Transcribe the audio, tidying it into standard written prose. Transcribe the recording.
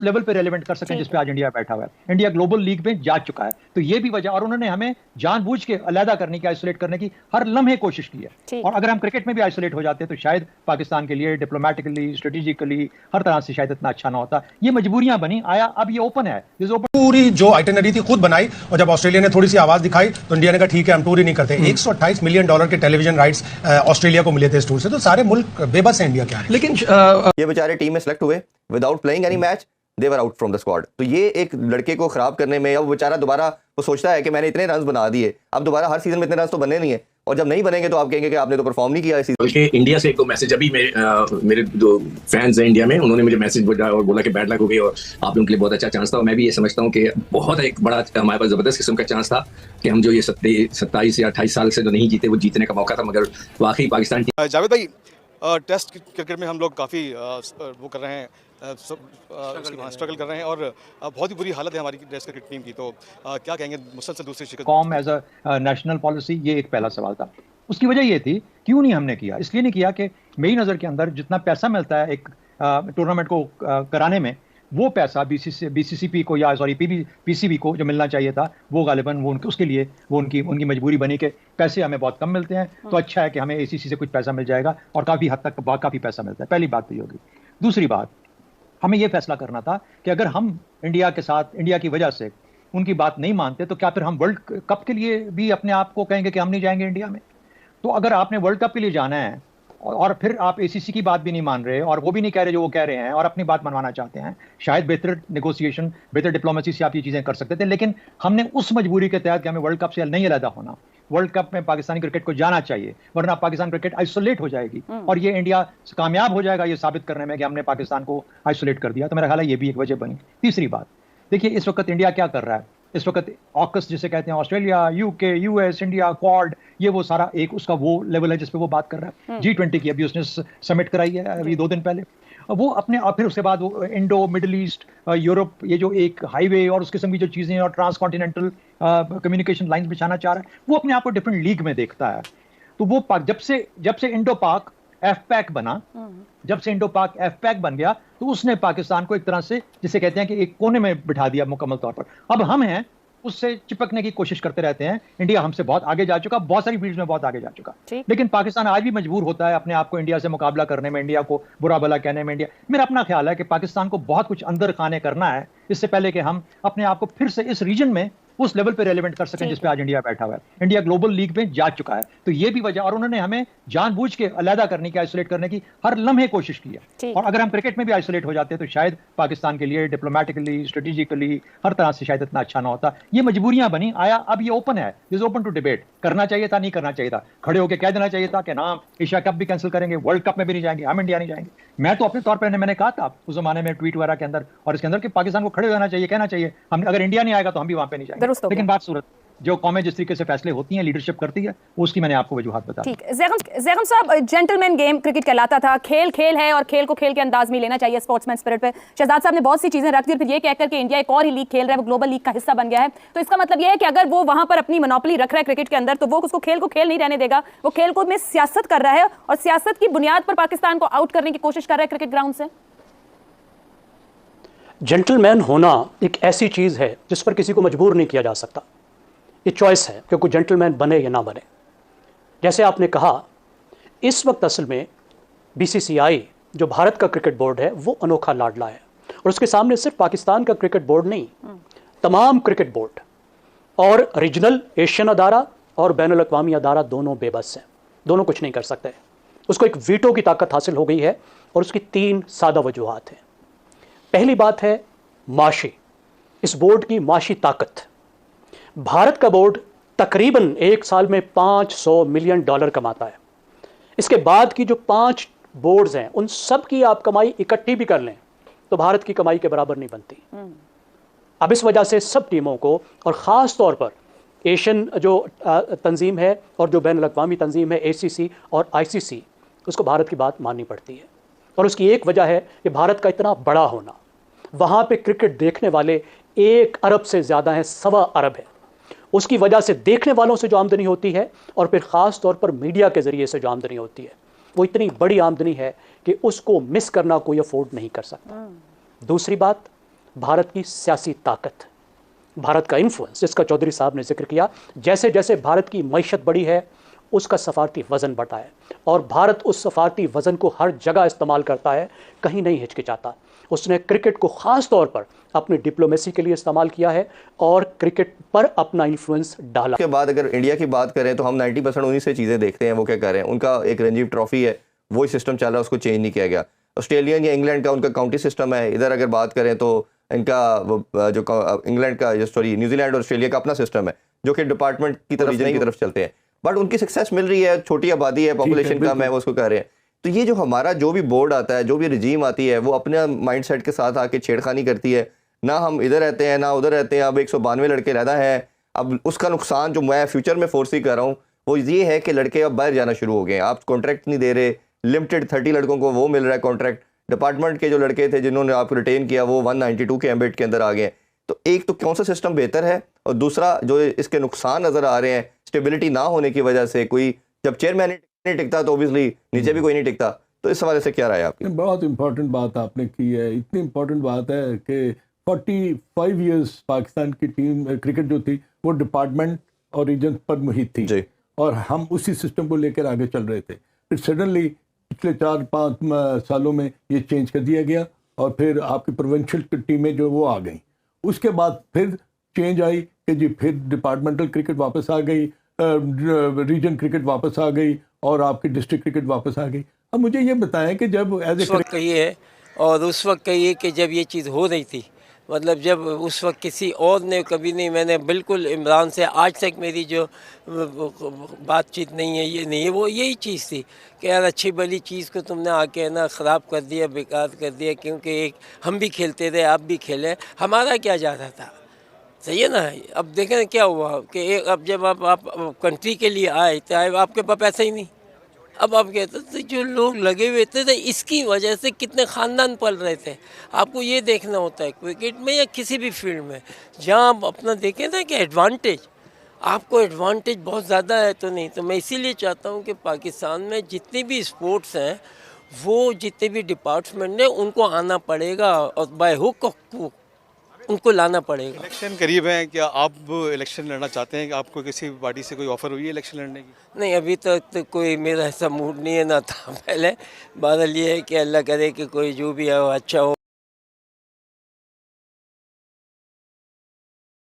Level पे relevant कर सकें जिस पे आज इंडिया बैठा हुआ है। इंडिया ग्लोबल लीग में जा चुका है, तो ये भी वजह, और उन्होंने हमें जानबूझ के अलहदा करने की, आइसोलेट करने की हर लम्हे कोशिश की है। और अगर हम क्रिकेट में भी आइसोलेट हो जाते तो शायद पाकिस्तान के लिए डिप्लोमेटिकली, स्ट्रेटेजिकली, हर तरह से शायद इतना अच्छा ना होता। ये मजबूरियां बनी, आया अब ये ओपन है, पूरी जो आइटनरी थी खुद बनाई, और जब ऑस्ट्रेलिया ने थोड़ी सी आवाज दिखाई तो इंडिया ने कहा ठीक है हम टूर ही नहीं करते। 128 मिलियन डॉलर के टेलीविजन राइट्स ऑस्ट्रेलिया को मिले थे इस टूर से, तो सारे मुल्क बेबस है इंडिया क्या है। लेकिन ये बेचारे टीम में सेलेक्ट हुए without playing any match, they were out from the squad. तो ये एक लड़के को खराब करने में, या वो बेचारा दोबारा वो सोचता है कि मैंने इतने रन बना दिए, अब दोबारा हर सीजन में इतने रन तो बनने नहीं है, और जब नहीं बनेंगे तो आप कहेंगे कि आपने तो परफॉर्म नहीं किया इस सीजन। बल्कि इंडिया से एक दो मैसेज अभी मेरे जो फैंस हैं इंडिया में, उन्होंने मुझे मैसेज भेजा और बोला कि बैड लक हो गई और आप लोगों के लिए बहुत अच्छा चांस था। और मैं भी ये समझता हूँ कि बहुत एक बड़ा हमारे पास जबरदस्त किस्म का चांस था कि हम जो ये 27 या 28 साल से जो नहीं जीते वो जीतने का मौका था। मगर वाकई पाकिस्तान टीम, जावेद भाई, टेस्ट क्रिकेट में हम लोग काफ़ी वो कर रहे हैं, स्ट्रगल कर रहे हैं, और बहुत ही बुरी हालत है हमारी टेस्ट क्रिकेट टीम की। तो क्या कहेंगे मुसलसल दूसरी शिकस्त कॉम एज अ नेशनल पॉलिसी, ये एक पहला सवाल था। उसकी वजह ये थी क्यों नहीं हमने किया, इसलिए नहीं किया कि मेरी नज़र के अंदर जितना पैसा मिलता है एक टूर्नामेंट को कराने में, वो पैसा बीसीसीपी को, या सॉरी पीसीबी को जो मिलना चाहिए था, वो गालिबन वो उसके लिए वो उनकी मजबूरी बनी कि पैसे हमें बहुत कम मिलते हैं, तो अच्छा है कि हमें एसीसी से कुछ पैसा मिल जाएगा, और काफ़ी हद तक काफ़ी पैसा मिलता है। पहली बात तो ये होगी। दूसरी बात, हमें ये फैसला करना था कि अगर हम इंडिया के साथ, इंडिया की वजह से उनकी बात नहीं मानते, तो क्या फिर हम वर्ल्ड कप के लिए भी अपने आप को कहेंगे कि हम नहीं जाएंगे इंडिया में? तो अगर आपने वर्ल्ड कप के लिए जाना है और फिर आप एसीसी की बात भी नहीं मान रहे, और वो भी नहीं कह रहे जो वो कह रहे हैं, और अपनी बात मनवाना चाहते हैं, शायद बेहतर नेगोशिएशन, बेहतर डिप्लोमेसी से आप ये चीज़ें कर सकते थे। लेकिन हमने उस मजबूरी के तहत कि हमें वर्ल्ड कप से नहीं अलहदा होना, वर्ल्ड कप में पाकिस्तानी क्रिकेट को जाना चाहिए, वरना पाकिस्तान क्रिकेट आइसोलेट हो जाएगी, और ये इंडिया कामयाब हो जाएगा ये साबित करने में कि हमने पाकिस्तान को आइसोलेट कर दिया। तो मेरा ख्याल है ये भी एक वजह बनी। तीसरी बात, देखिए इस वक्त इंडिया क्या कर रहा है, इस वक्त ऑकस जिसे कहते हैं, Australia, UK, US, India, quad, ये वो सारा एक उसका वो लेवल है जिस पे वो बात कर रहा है। G20 की अभी उसने समिट कराई है अभी 2 दिन पहले, वो अपने, और फिर उसके बाद वो इंडो, मिडिल ईस्ट, यूरोप, ये जो एक हाईवे और उस किस्म की जो चीज़ें और ट्रांस कॉन्टिनेंटल कम्युनिकेशन लाइंस बिछाना चाह रहा है, वो अपने आप को डिफरेंट लीग में देखता है। तो वो जब से इंडो पाक एफपैक बना, जब से इंडो पाक एफपैक बन गया, तो उसने पाकिस्तान को एक तरह से जिसे कहते हैं कि एक कोने में बिठा दिया मुकम्मल तौर पर। अब हम हैं उससे चिपकने की कोशिश करते रहते हैं। इंडिया हमसे बहुत आगे जा चुका, बहुत सारी फील्ड्स में बहुत आगे जा चुका, लेकिन पाकिस्तान आज भी मजबूर होता है अपने आप को इंडिया से मुकाबला करने में, इंडिया को बुरा भला कहने में। मेरा अपना ख्याल है कि पाकिस्तान को बहुत कुछ अंदर खाने करना है इससे पहले कि हम अपने आप को फिर से इस रीजन में उस लेवल पे रेलेवेंट कर सकें जिस पे आज इंडिया बैठा हुआ है। इंडिया ग्लोबल लीग में जा चुका है, तो ये भी वजह, और उन्होंने हमें जानबूझ के अलहदा करने की, आइसोलेट करने की हर लम्हे कोशिश की है। और अगर हम क्रिकेट में भी आइसोलेट हो जाते तो शायद पाकिस्तान के लिए डिप्लोमेटिकली, स्ट्रेटेजिकली, हर तरह से शायद इतना अच्छा ना होता। ये मजबूरियां बनी, आया अब ये ओपन है, इज ओपन टू डिबेट। करना चाहिए था, नहीं करना चाहिए था, खड़े होकर कह देना चाहिए था कि ना एशिया कप भी कैंसिल करेंगे, वर्ल्ड कप में भी नहीं जाएंगे, हम इंडिया नहीं जाएंगे। मैं तो अपने तौर पर मैंने कहा था उस जमाने में ट्वीट वगैरह के अंदर और इसके अंदर कि पाकिस्तान को खड़े हो जाना चाहिए, कहना चाहिए हम अगर इंडिया नहीं आएगा तो हम भी वहां पे नहीं जाएंगे। लेकिन बात सूरत जो कौमें जिस तरीके से फैसले होती हैं, लीडरशिप करती है, उसकी मैंने आपको वजूहात बता दी। ठीक, ज़ैगम साहब, जेंटलमैन गेम क्रिकेट कहलाता था, खेल खेल है और खेल को खेल के अंदाज में लेना चाहिए, स्पोर्ट्समैन स्पिरिट पे शहजाद साहब ने बहुत सी चीजें रख दी, और फिर ये कहकर कि इंडिया एक और ही लीग खेल रहा है, वो ग्लोबल लीग का हिस्सा बन गया है। तो इसका मतलब यह है कि अगर वो वहां पर अपनी मोनोपोली रख रहा है क्रिकेट के अंदर, तो वो उसको खेल नहीं रहने देगा, वो खेल को में सियासत कर रहा है, और सियासत की बुनियाद पर पाकिस्तान को आउट करने की कोशिश कर रहा है क्रिकेट ग्राउंड से। जेंटलमैन होना एक ऐसी चीज है जिस पर किसी को मजबूर नहीं किया जा सकता, ये चॉइस है कि कोई जेंटलमैन बने या ना बने। जैसे आपने कहा, इस वक्त असल में बीसीसीआई जो भारत का क्रिकेट बोर्ड है वो अनोखा लाडला है, और उसके सामने सिर्फ पाकिस्तान का क्रिकेट बोर्ड नहीं, तमाम क्रिकेट बोर्ड और रीजनल एशियन अदारा और बैनुल अक़वामी अदारा दोनों बेबस हैं, दोनों कुछ नहीं कर सकते। उसको एक वीटो की ताकत हासिल हो गई है, और उसकी 3 सादा वजूहात हैं। पहली बात है माशी, इस बोर्ड की माशी ताकत। भारत का बोर्ड तकरीबन एक साल में $500 मिलियन कमाता है। इसके बाद की जो 5 बोर्ड्स हैं उन सब की आप कमाई इकट्ठी भी कर लें तो भारत की कमाई के बराबर नहीं बनती। अब इस वजह से सब टीमों को, और ख़ास तौर पर एशियन जो तंजीम है और जो बैनुल अक़वामी तंजीम है ACC और ICC, उसको भारत की बात माननी पड़ती है। और उसकी एक वजह है कि भारत का इतना बड़ा होना। वहाँ पे क्रिकेट देखने वाले 1 अरब से ज़्यादा हैं, 1.25 अरब है। उसकी वजह से देखने वालों से जो आमदनी होती है, और फिर ख़ास तौर पर मीडिया के ज़रिए से जो आमदनी होती है, वो इतनी बड़ी आमदनी है कि उसको मिस करना कोई अफोर्ड नहीं कर सकता। दूसरी बात, भारत की सियासी ताकत, भारत का इन्फ्लुएंस जिसका चौधरी साहब ने जिक्र किया। जैसे जैसे भारत की मईशत बढ़ी है उसका सफारती वज़न बढ़ा है और भारत उस सफारती वज़न को हर जगह इस्तेमाल करता है, कहीं नहीं हिचकिचाता। उसने क्रिकेट को ख़ास तौर पर अपनी डिप्लोमेसी के लिए इस्तेमाल किया है और क्रिकेट पर अपना इन्फ्लुएंस डाला। उसके बाद अगर इंडिया की बात करें तो हम 90% उन्हीं से चीज़ें देखते हैं। वो क्या कर रहे हैं, उनका एक रणजी ट्रॉफी है, वही सिस्टम चल रहा है, उसको चेंज नहीं किया गया। ऑस्ट्रेलियन या इंग्लैंड का उनका काउंटी सिस्टम है। इधर अगर बात करें तो इनका जो इंग्लैंड का न्यूजीलैंड और ऑस्ट्रेलिया का अपना सिस्टम है जो कि डिपार्टमेंट की तरफ रीजन की तरफ चलते हैं। बट उनकी सक्सेस मिल रही है, छोटी आबादी है, पॉपुलेशन कम है, वो उसको कह रहे हैं। तो ये जो हमारा जो भी बोर्ड आता है, जो भी रिजीम आती है, वो अपने माइंडसेट के साथ आके छेड़खानी करती है। ना हम इधर रहते हैं ना उधर रहते हैं। अब 192 लड़के रहता है। अब उसका नुकसान जो मैं फ्यूचर में फोर्सी कर रहा हूँ वो ये है कि लड़के अब बाहर जाना शुरू हो गए हैं। आप कॉन्ट्रैक्ट नहीं दे रहे, लिमिटेड 30 लड़कों को वो मिल रहा है कॉन्ट्रैक्ट। डिपार्टमेंट के जो लड़के थे जिन्होंने आपको रिटेन किया वो 192 के एम्बेड के अंदर आ गए। तो एक तो कौन सा सिस्टम बेहतर है, और दूसरा जो इसके नुकसान नज़र आ रहे हैं स्टेबिलिटी ना होने की वजह से, कोई जब चेयरमैन नहीं टिकता तो ऑब्वियसली नीचे भी कोई नहीं टिकता। तो इस हवाले से क्या राय है आपकी? बहुत इंपॉर्टेंट बात आपने की है। इतनी इंपॉर्टेंट बात है कि 45 इयर्स पाकिस्तान की टीम क्रिकेट जो थी वो डिपार्टमेंट और रीजन पर मुहित थी जी। और हम उसी सिस्टम को लेकर आगे चल रहे थे। फिर सडनली पिछले 4-5 सालों में ये चेंज कर दिया गया और फिर आपकी प्रोविंशियल टीमें जो वो आ गई। उसके बाद फिर चेंज आई कि जी फिर डिपार्टमेंटल क्रिकेट वापस आ गई, रीजन क्रिकेट वापस आ गई और आपकी डिस्ट्रिक्ट क्रिकेट वापस आ गई। अब मुझे ये बताएं कि जब एज उस वक्त कही है और उस वक्त कही कि जब ये चीज़ हो रही थी, मतलब जब उस वक्त किसी और ने कभी नहीं, मैंने बिल्कुल इमरान से आज तक मेरी जो बातचीत नहीं है, ये नहीं है, वो यही चीज़ थी कि यार अच्छी भली चीज़ को तुमने आके ना ख़राब कर दिया, बेकार कर दिया। क्योंकि एक हम भी खेलते थे, आप भी खेले, हमारा क्या जा रहा था, सही है ना। अब देखें क्या हुआ कि एक अब जब आप कंट्री के लिए आए तो आपके पास पैसा ही नहीं। अब आप कहते थे जो लोग लगे हुए थे इसकी वजह से कितने ख़ानदान पल रहे थे। आपको ये देखना होता है क्रिकेट में या किसी भी फील्ड में, जहाँ आप अपना देखें ना कि एडवांटेज, आपको एडवांटेज बहुत ज़्यादा है तो नहीं। तो मैं इसीलिए चाहता हूँ कि पाकिस्तान में जितनी भी स्पोर्ट्स हैं वो जितने भी डिपार्टमेंट हैं उनको आना पड़ेगा और बाय हुक उनको लाना पड़ेगा। इलेक्शन करीब है, क्या आप इलेक्शन लड़ना चाहते हैं? कि आपको किसी पार्टी से कोई ऑफर हुई है इलेक्शन लड़ने की? नहीं, अभी तक तो कोई मेरा ऐसा मूड नहीं है, ना था पहले। बहरहाल ये है कि अल्लाह करे कि कोई जो भी है वो अच्छा हो।